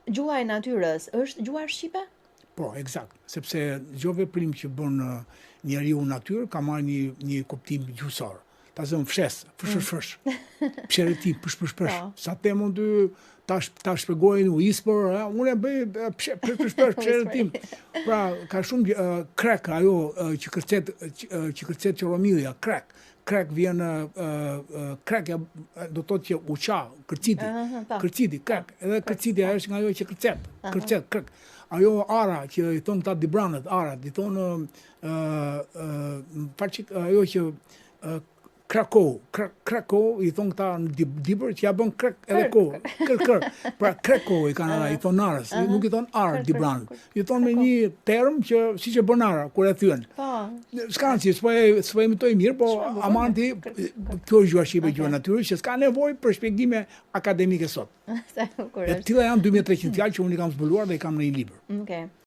Gjuha e natyrës është gjuha shqipe? Po, eksakt. Sepse çdo veprim që bën njeriu në natyrë ka marrë një kuptim gjuhësor. Ta zëm fshes, fsh, psheretim, pësh. Sa të mund ta shpjegoj u ispor, unë e bëj psheretim. Pra, ka shumë krek ajo që kërcet Qoromilia, krek. Krek vjen krek do të thotë që uqa, kërciti, krek. Edhe kërciti ajo është nga ajo që kërcet, krek. Ajo ara që i thon këta dibranët, arat, i thon ajo që Krakow, i thon këta në dibër që ja bën krek edhe kohë, kër. Pra Krakow i kanë i thon arës, nuk i thon arë dibranët. I thon me një term që siç e bën ara kur e thyen. S'ka rëndësi, s'po e imitoj mirë, po amanti kjo është gjuha shqipe, gjuha natyrës që s'ka nevojë për shpjegime akademike sot. E tilla janë 2300 fjalë që unë i kam zbuluar dhe i kam në një libër.